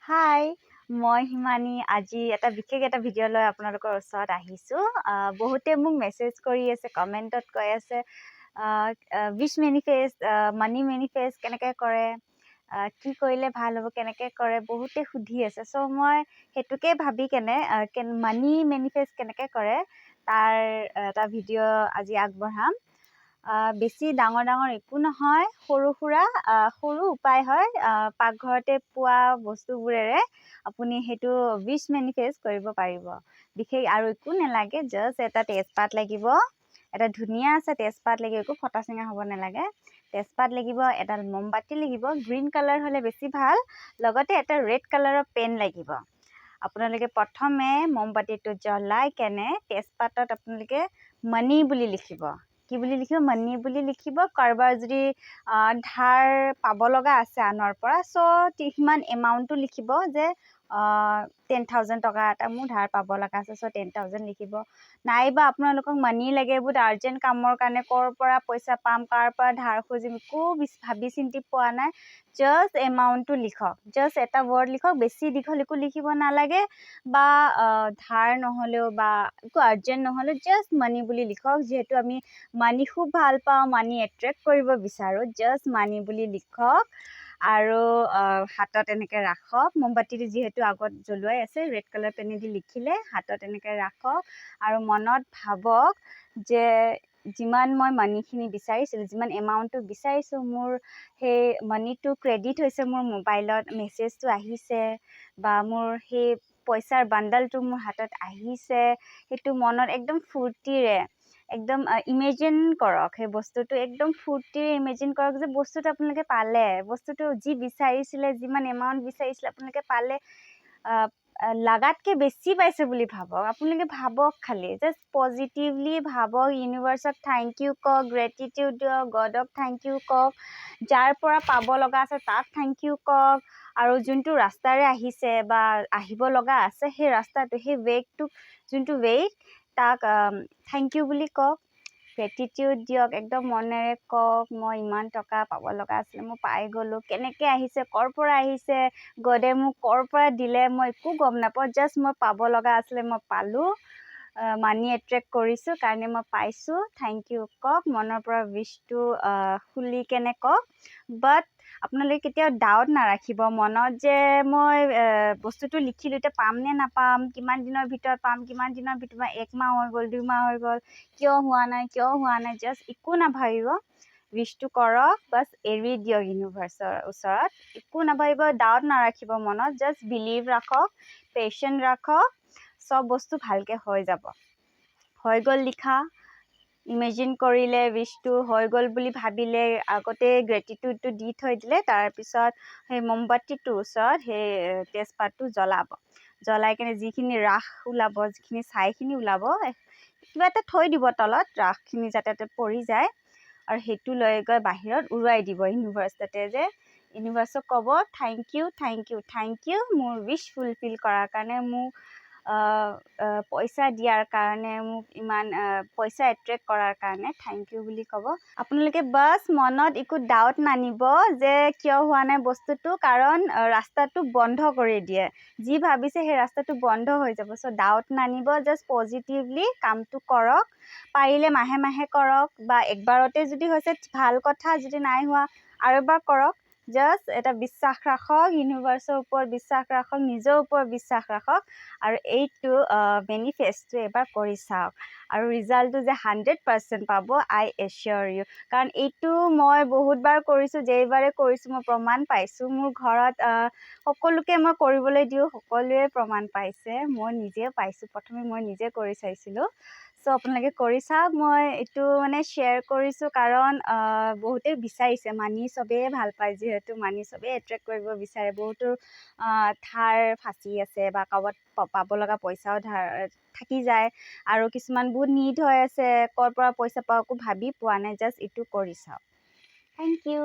হাই, মই হিমানী। আজি এটা বিশেষ এটা ভিডিঅ' লৈ আপোনালোকৰ ওচৰত আহিছোঁ। বহুতে মোক মেছেজ কৰি আছে, কমেণ্টত কৈ আছে উইচ মেনিফেষ্ট, মানি মেনিফেষ্ট কেনেকৈ কৰে, কি কৰিলে ভাল হ'ব, কেনেকৈ কৰে, বহুতে সুধি আছে। চ' মই সেইটোকে ভাবি কেনে মানি মেনিফেষ্ট কেনেকৈ কৰে তাৰ এটা ভিডিঅ' আজি আগবঢ়াম। বেছি ডাঙৰ একো নহয়, সৰু উপায় হয়। পাকঘৰতে পোৱা বস্তুবোৰেৰে আপুনি সেইটো উইচ মেনিফেষ্ট কৰিব পাৰিব। বিশেষ আৰু একো নালাগে, জাষ্ট এটা তেজপাত লাগিব, এটা ধুনীয়া আছে তেজপাত লাগিব, একো ফটা চিঙা হ'ব নালাগে। তেজপাত লাগিব, এডাল মমবাতি লাগিব, গ্ৰীণ কালাৰ হ'লে বেছি ভাল, লগতে এটা ৰেড কালাৰৰ পেন লাগিব। আপোনালোকে প্ৰথমে মমবাতিটো জ্বলাই কেনে তেজপাতত আপোনালোকে মানি বুলি লিখিব। কি বুলি লিখিব? মানি বুলি লিখিব। কাৰোবাৰ যদি ধাৰ পাব লগা আছে আনৰ পৰা, চ' সিমান এমাউণ্টটো লিখিব যে 10,000 টকা এটা মোৰ ধাৰ পাব লগা আছে, চ' 10,000 লিখিব। নাইবা আপোনালোকক মানি লাগে, বহুত আৰ্জেণ্ট কামৰ কাৰণে, ক'ৰ পৰা পইচা পাম, কাৰ পৰা ধাৰ খুজিম, একো ভাবি চিন্তি পোৱা নাই, জাষ্ট এমাউণ্টটো লিখক। জাষ্ট এটা ৱৰ্ড লিখক, বেছি দীঘল একো লিখিব নালাগে, বা ধাৰ নহ'লেও বা একো আৰ্জেণ্ট নহ'লেও জাষ্ট মানি বুলি লিখক। যিহেতু আমি মানি খুব ভাল পাওঁ, মানি এট্ৰেক্ট কৰিব বিচাৰোঁ, জাষ্ট মানি বুলি লিখক। আৰু হাতত এনেকৈ ৰাখক। মমবাতিটো যিহেতু আগত জ্বলোৱাই আছে, ৰেড কালাৰ পেনেদি লিখিলে হাতত এনেকৈ ৰাখক আৰু মনত ভাবক যে যিমান মই মানিখিনি বিচাৰিছিলোঁ, যিমান এমাউণ্টটো বিচাৰিছোঁ, মোৰ সেই মানিটো ক্ৰেডিট হৈছে, মোৰ মোবাইলত মেছেজটো আহিছে, বা মোৰ সেই পইচাৰ বাণ্ডালটো মোৰ হাতত আহিছে। সেইটো মনত একদম ফূৰ্তিৰে একদম ইমেজিন কৰক। সেই বস্তুটো একদম ফূৰ্তিৰে ইমেজিন কৰক যে বস্তুটো আপোনালোকে পালে, বস্তুটো যি বিচাৰিছিলে, যিমান এমাউণ্ট বিচাৰিছিলে আপোনালোকে পালে। লাগাতকৈ বেছি পাইছে বুলি ভাবক। আপোনালোকে ভাবক, খালি জাষ্ট পজিটিভলি ভাবক, ইউনিভাৰ্চক থেংক ইউ কওক, গ্ৰেটিটিউড দিয়ক, গডক থেংক ইউ কওক, যাৰ পৰা পাব লগা আছে তাক থেংক ইউ কওক, আৰু যোনটো ৰাস্তাৰে আহিছে বা আহিব লগা আছে সেই ৰাস্তাটো, সেই ৱেটোক, যোনটো ৱেইট, তাক থেংক ইউ বুলি কওক, গ্ৰেটিটিউড দিয়ক, একদম মনেৰে কওক, মই ইমান টকা পাব লগা আছিলে, মই পাই গ'লোঁ, কেনেকৈ আহিছে, ক'ৰ পৰা আহিছে, গডে মোক ক'ৰ পৰা দিলে, মই একো গম নাপাওঁ, জাষ্ট মই পাব লগা আছিলে, মই পালোঁ, মানি এট্ৰেক্ট কৰিছোঁ কাৰণে মই পাইছোঁ, থেংক ইউ কওক, মনৰ পৰা উইচটো খুলি কেনে কওক। বাট আপোনালোকে কেতিয়াও ডাউট নাৰাখিব মনত যে মই বস্তুটো লিখিলোঁ, এতিয়া পাম নে নাপাম, কিমান দিনৰ ভিতৰত পাম, কিমান দিনৰ ভিতৰত, 1 মাহ হৈ গ'ল, 2 মাহ হৈ গ'ল, কিয় হোৱা নাই, জাষ্ট একো নাভাবিব, উইচটো কৰক, বাছ এৰি দিয়ক ইউনিভাৰ্চৰ ওচৰত, একো নাভাবিব, ডাউট নাৰাখিব মনত, জাষ্ট বিলিভ ৰাখক, পেচেণ্ট ৰাখক, চব বস্তু ভালকৈ হৈ যাব। হৈ গ'ল লিখা, ইমেজিন কৰিলে, উইচটো হৈ গ'ল বুলি ভাবিলে, আগতে গ্ৰেটিটিউডটো দি থৈ দিলে, তাৰপিছত সেই মমবাতিটোৰ ওচৰত সেই তেজপাতটো জ্বলাই কিনে যিখিনি ৰাখ ওলাব, যিখিনি ছাইখিনি ওলাব, কিবা এটা থৈ দিব তলত, ৰাখখিনি যাতে পৰি যায়, আৰু সেইটো লৈ গৈ বাহিৰত উৰুৱাই দিব ইউনিভাৰ্চতে, যে ইউনিভাৰ্চক ক'ব থেংক ইউ মোৰ উইচ ফুলফিল কৰাৰ কাৰণে, মোক পইচা দিয়াৰ কাৰণে, মোক ইমান পইচা এট্ৰেক্ট কৰাৰ কাৰণে থেংক ইউ বুলি ক'ব। আপোনালোকে বাছ মনত একো ডাউট নানিব যে কিয় হোৱা নাই বস্তুটো, কাৰণ ৰাস্তাটো বন্ধ কৰি দিয়ে, যি ভাবিছে সেই ৰাস্তাটো বন্ধ হৈ যাব। চ' ডাউট নানিব, জাষ্ট পজিটিভলি কামটো কৰক, পাৰিলে মাহে মাহে কৰক, বা একবাৰতে যদি হৈছে ভাল কথা, যদি নাই হোৱা আৰু এবাৰ কৰক। জাষ্ট এটা বিশ্বাস ৰাখক, ইউনিভাৰ্চৰ ওপৰত বিশ্বাস ৰাখক, নিজৰ ওপৰত বিশ্বাস ৰাখক, আৰু এইটো মেনিফেষ্টটো এবাৰ কৰি চাওক, আৰু ৰিজাল্টটো যে 100% পাব, আই এচিয়ৰ ইউ। কাৰণ এইটো মই বহুতবাৰ কৰিছোঁ, যেইবাৰে কৰিছোঁ মই প্ৰমাণ পাইছোঁ। মোৰ ঘৰত সকলোকে মই কৰিবলৈ দিওঁ, সকলোৱে প্ৰমাণ পাইছে, মই নিজেও পাইছোঁ, প্ৰথমে মই নিজে কৰি চাইছিলোঁ। চ' আপোনালোকে কৰি চাওক। মই এইটো মানে শ্বেয়াৰ কৰিছোঁ কাৰণ বহুতে বিচাৰিছে, মানি চবেই ভাল পায়, যিহেতু মানি চবেই এট্ৰেক্ট কৰিব বিচাৰে, বহুতো ধাৰ ফাঁচি আছে, বা ক'ৰবাত পাব লগা পইচাও ধাৰ থাকি যায়, আৰু কিছুমান বহুত নিড হৈ আছে, ক'ৰ পৰা পইচা পাওঁ একো ভাবি পোৱা নাই, জাষ্ট এইটো কৰি চাওক। Thank U.